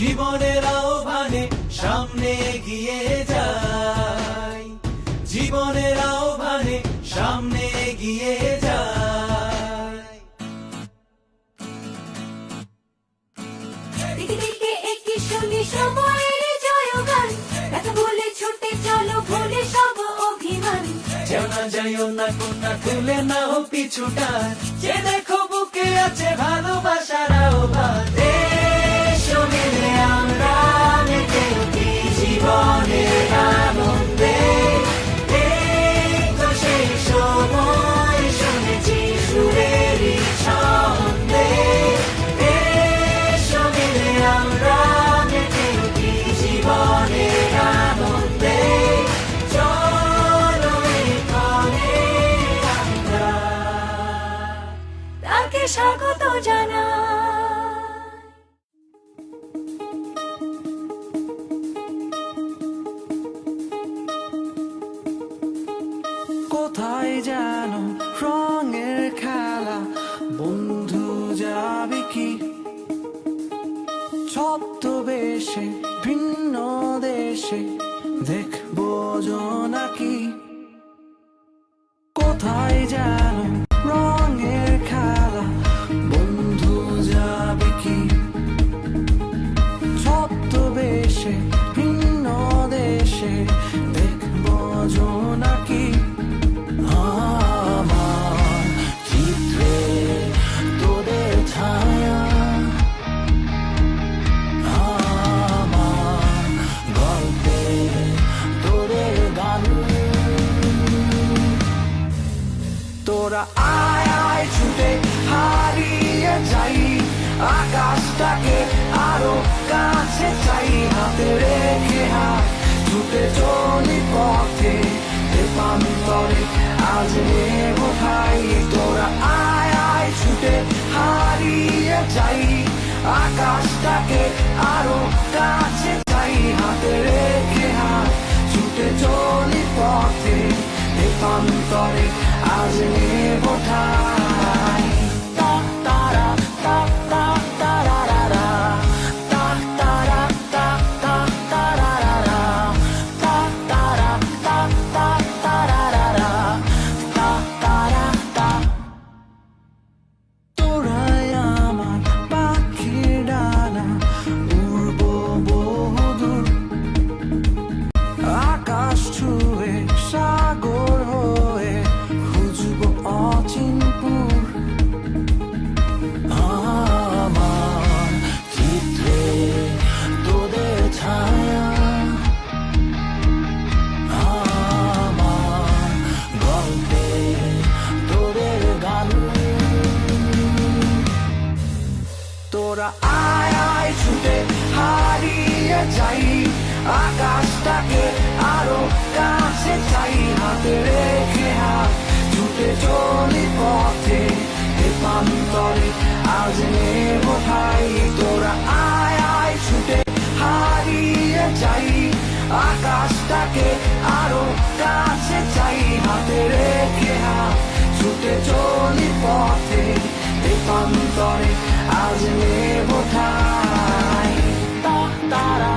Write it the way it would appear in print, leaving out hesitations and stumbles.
জীবনের আহ্বানে সামনে এগিয়ে যাই, জীবনের আহ্বানে সামনে এগিয়ে যাই। দিকে দিকে একই শুনি সময়ের জয়গান, কথা বলে ছুটে চলো ভুলে সব অভিমান। যেও না যাইও না কোনা তুলে নাও পিছুটা, যে দেখো বুকে আছে ভালোবাসার আহ্বান। এসো মিলে আমরা মেতে উঠি জীবনের আনন্দে, এই তো সেই সময় শুনেছি সুরেরই ছন্দে। এসো মিলে আমরা মেতে উঠি জীবনের আনন্দে, চলো এই পথে আমরা তাকে স্বাগত জানাই। কোথায় যেন রঙের খেলা, বন্ধু যাবে কি ছদ্মবেশে ভিন্ন দেশে, দেখবো জোনাকি। কোথায় যেন রঙের খেলা, বন্ধু যাবে কি ছদ্মবেশে ভিন্ন দেশে, দেখবো জোনাকি। আমার চিত্রে তোদের ছায়া, আমার গল্পে তোদের গান। তোরা আয় আয় ছুটে হারিয়ে যাই, আকাশটাকে আরো কাছে চাই। হাতে রেখে হাত ছুটে চলি পথে, প্রান্তরে আজ নেব ঠাই। তোরা আয় আয় ছুটে হারিয়ে যাই, আকাশটাকে আরো কাছে চাই। হাতে রেখে হাত ছুটে চলি পথে, প্রান্তরে আজ নেব ঠাই। তা তারা তা তা তারারা, তা তারা তা তা তারারা, তা তারা তা তা তারারা, তা তারা তা। তোরাই আমার পাখির ডানা, উড়বো বহুদূর, আকাশ ছুঁয়ে সাগর হয়ে খুঁজবো অচিনপুর। আমার চিত্রে তোদের ছায়া, আমার গল্পে তোদের গান। তোরা আয় আয় ছুটে হারিয়ে যাই, আকাশটাকে আরো কাছে চাই। হাতে রেখে হাত ছুটে চলি পথে, প্রান্তরে আজ নেব ঠাই। তোরা আয় আয় ছুটে হারিয়ে যাই, আকাশটাকে আরো কাছে চাই। হাতে রেখে হাত ছুটে চলি পথে, প্রান্তরে আজ নেব ঠাই। তা তারা